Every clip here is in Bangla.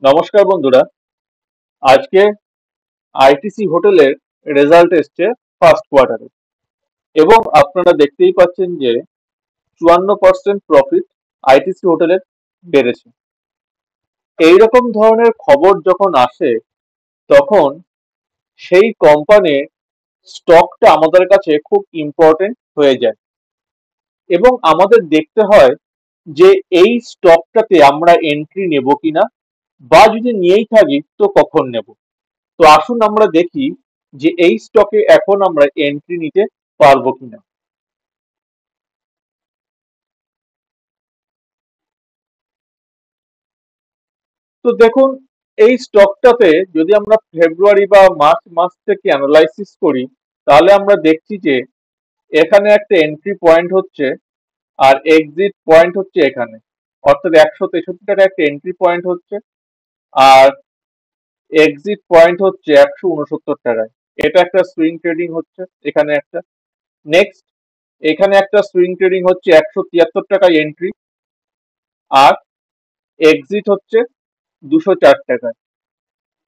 নমস্কার বন্ধুরা। আজকে আইটিসি হোটেলের রেজাল্ট এসছে ফার্স্ট কোয়ার্টারে, এবং আপনারা দেখতেই পাচ্ছেন যে 54% প্রফিট আইটিসি হোটেলের বেড়েছে। এইরকম ধরনের খবর যখন আসে, তখন সেই কোম্পানির স্টকটা আমাদের কাছে খুব ইম্পর্টেন্ট হয়ে যায়, এবং আমাদের দেখতে হয় যে এই স্টকটাতে আমরা এন্ট্রি নেব কিনা, বা যদি নিয়েই থাকি তো কখন নেব। তো আসুন আমরা দেখি যে এই স্টকে এখন আমরা এন্ট্রি নিতে পারবো কিনা। তো দেখুন, এই স্টকটাতে যদি আমরা ফেব্রুয়ারি বা মার্চ মাস থেকে অ্যানালাইসিস করি, তাহলে আমরা দেখছি যে এখানে একটা এন্ট্রি পয়েন্ট হচ্ছে আর এক্সিট পয়েন্ট হচ্ছে এখানে, অর্থাৎ 163 টাকা একটা এন্ট্রি পয়েন্ট হচ্ছে, আর এক্সিট পয়েন্ট হচ্ছে 169 টাকায়। এটা একটা সুইং ট্রেডিং হচ্ছে এখানে একটা। নেক্সট, এখানে একটা সুইং ট্রেডিং হচ্ছে 173 টাকায় এন্ট্রি, আর এক্সিট হচ্ছে 204 টাকায়।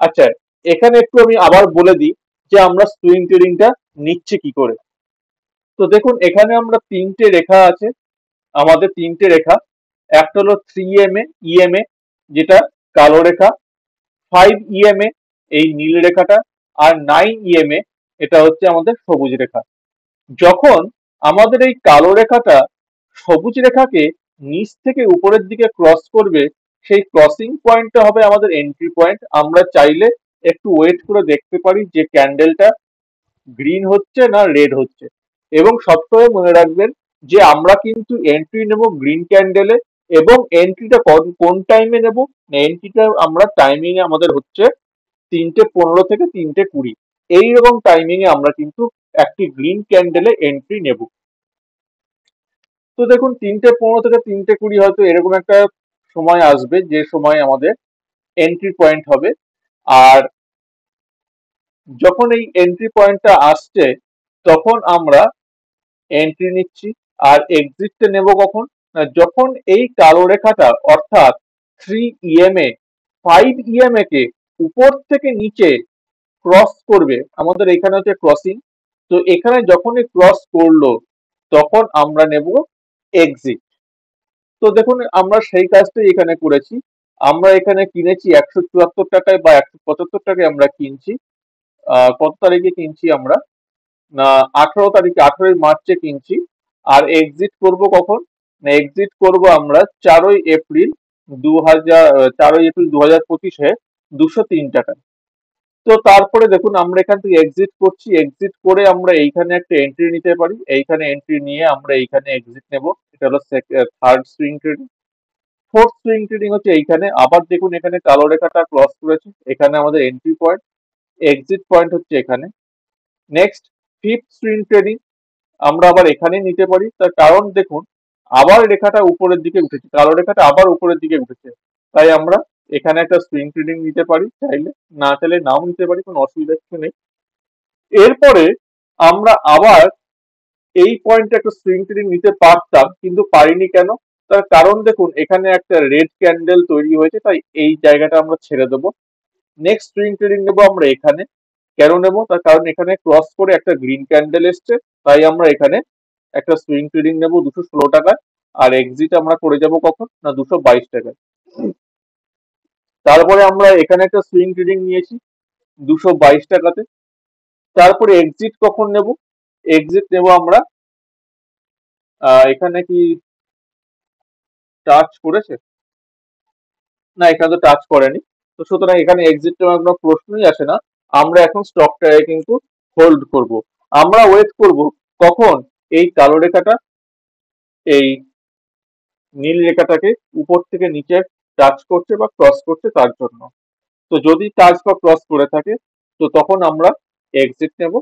আচ্ছা, এখানে একটু আমি আবার বলে দিই যে আমরা সুইং ট্রেডিংটা নিচ্ছে কি করে। তো দেখুন, এখানে আমরা তিনটে রেখা আছে, আমাদের তিনটে রেখা। একটা হলো 3 EMA ইএমএ, যেটা কালো রেখা, 5 EMA এই নীল রেখাটা, আর 9 EMA এটা হচ্ছে আমাদের সবুজ রেখা। যখন আমাদের এই কালো রেখাটা সবুজ রেখাকে নিচ থেকে উপরের দিকে ক্রস করবে, সেই ক্রসিং পয়েন্টটা হবে আমাদের এন্ট্রি পয়েন্ট। আমরা চাইলে একটু ওয়েট করে দেখতে পারি যে ক্যান্ডেলটা গ্রিন হচ্ছে না রেড হচ্ছে। এবং সবসময় মনে রাখবেন যে আমরা কিন্তু এন্ট্রি নেব গ্রিন ক্যান্ডেলে, এবং এন্ট্রিটা কোন টাইমে নেব। এন্ট্রিটা আমরা টাইমিং এ আমাদের হচ্ছে 3:15 থেকে 3:20, এইরকম টাইমিং এ আমরা কিন্তু একটি গ্রিন ক্যান্ডেলে এন্ট্রি নেব। তো দেখুন, 3:15 থেকে 3:20 হয়তো এরকম একটা সময় আসবে যে সময় আমাদের এন্ট্রি পয়েন্ট হবে। আর যখন এই এন্ট্রি পয়েন্টটা আসছে, তখন আমরা এন্ট্রি নিচ্ছি। আর এক্সিটটা নেব কখন, না যখন এই কালো রেখাটা অর্থাৎ 3 EMA 5 EMA কে উপর থেকে নিচে ক্রস করবে। আমাদের এখানে হচ্ছে ক্রসিং, তো এখানে যখনই ক্রস করলো তখন আমরা নেব এক্সিট। তো দেখুন, আমরা সেই কাজটাই এখানে করেছি। আমরা এখানে কিনেছি 174 টাকায় বা 175 টাকায় আমরা কিনছি। কত তারিখে কিনছি আমরা, না 18 তারিখে, 18ই মার্চে কিনছি। আর এক্সিট করব কখন, না এক্সিট করব আমরা 4ই এপ্রিল 2025-এ 203 টাকায়। তো তারপরে দেখুন, আমরা এখান থেকে এক্সিট করছি। এক্সিট করে আমরা এইখানে একটা এন্ট্রি নিতে পারি, এইখানে এন্ট্রি নিয়ে আমরা এইখানে এক্সিট নেব। এটা হলো third swing trading. Fourth swing trading হচ্ছে এইখানে। আবার দেখুন, এখানে কালো রেখাটা ক্রস করেছে, এখানে আমাদের এন্ট্রি পয়েন্ট, এক্সিট পয়েন্ট হচ্ছে এখানে। নেক্সট, ফিফথ সুইং ট্রেডিং আমরা আবার এখানে নিতে পারি। তার কারণ দেখুন, আবার রেখাটা উপরের দিকে উঠেছে, কালো রেখাটা আবার উপরের দিকে উঠেছে, তাই আমরা এখানে একটা সুইং ট্রেডিং নিতে পারি, চাইলে, না চাইলে নাও নিতে পারি, কোনো অসুবিধা কিছু নেই। এরপরে আমরা আবার এই পয়েন্টে একটা সুইং ট্রেডিং নিতে পারতাম, কিন্তু পারিনি কেন, তার কারণ দেখুন, এখানে একটা রেড ক্যান্ডেল তৈরি হয়েছে, তাই এই জায়গাটা আমরা ছেড়ে দেবো। নেক্সট সুইং ট্রেডিং নেবো আমরা এখানে। কেন নেবো, তার কারণ এখানে ক্রস করে একটা গ্রিন ক্যান্ডেল এসছে, তাই আমরা এখানে একটা সুইং ট্রেডিং নেবো 216 টাকায়। আর এক্সিট আমরা করে যাব কখন, না 222 টাকায়। তারপরে আমরা এখানে একটা সুইং ট্রেডিং নিয়েছি 222 টাকাতে। তারপরে এক্সিট কখন নেব, এক্সিট নেব আমরা, এখানে কি টাচ করেছে, না এখানে তো টাচ করেনি। তো সুতরাং এখানে এক্সিট নেওয়ার কোনো প্রশ্নই আসে না। আমরা এখন স্টকটাকে কিন্তু হোল্ড করব। আমরা ওয়েট করব কখন এই কালো রেখাটা এই নীল রেখাটাকে উপর থেকে নিচে টাচ করছে বা ক্রস করছে, তার জন্য। তো যদি টাচ বা ক্রস করে থাকে, তো তখন আমরা এক্সিট নেব।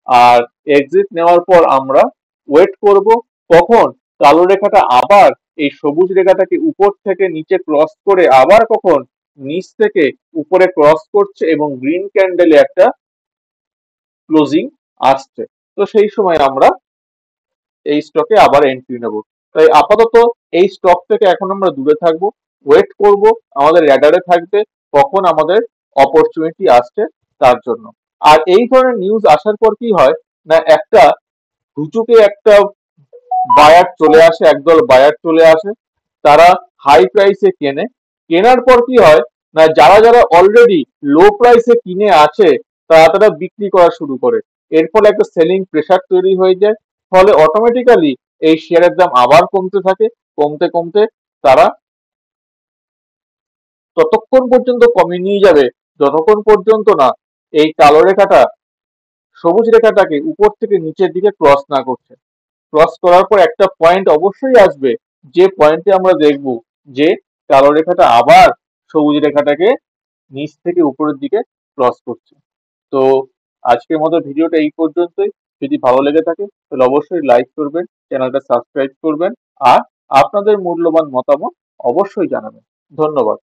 আর এক্সিট নেওয়ার পর আমরা ওয়েট করব কখন কালো রেখাটা আবার এই সবুজ রেখাটাকে উপর থেকে নিচে ক্রস করে আবার কখন নিচ থেকে উপরে ক্রস করছে, এবং গ্রিন ক্যান্ডেলে একটা ক্লোজিং আসছে। তো সেই সময় আমরা এই স্টকে আবার এন্ট্রি নেব। তাই আপাতত এই স্টক থেকে এখন আমরা দূরে থাকবো, ওয়েট করব, আমাদের র্যাডারে থাকবে কখন আমাদের অপরচুনিটি আসছে তার জন্য। আর এই ধরনের নিউজ আসার পর কি হয় না, একটা হুচুকে একটা বায়ার চলে আসে, একদল বায়ার চলে আসে, তারা হাই প্রাইসে কেনে, কেনার পর কি হয় না, যারা যারা অলরেডি লো প্রাইসে কিনে আছে তারা তারা বিক্রি করা শুরু করে। এর ফলে একটা সেলিং প্রেসার তৈরি হয়ে যায়, ফলে অটোমেটিক্যালি এই শেয়ারের দাম আবার কমতে থাকে, কমতে কমতে তারা ততক্ষণ পর্যন্ত কমিয়ে নিয়ে যাবে যতক্ষণ পর্যন্ত না এই কালো রেখাটা সবুজ রেখাটাকে উপর থেকে নিচের দিকে ক্রস না করছে। ক্রস করার পর একটা পয়েন্ট অবশ্যই আসবে, যে পয়েন্টে আমরা দেখব যে কালো রেখাটা আবার সবুজ রেখাটাকে নিচ থেকে উপরের দিকে ক্রস করছে। তো আজকের মতো ভিডিওটা এই পর্যন্তই। যদি ভালো লেগে থাকে তাহলে অবশ্যই লাইক করবেন, চ্যানেলটা সাবস্ক্রাইব করবেন, আর আপনাদের মূল্যবান মতামত অবশ্যই জানাবেন। ধন্যবাদ।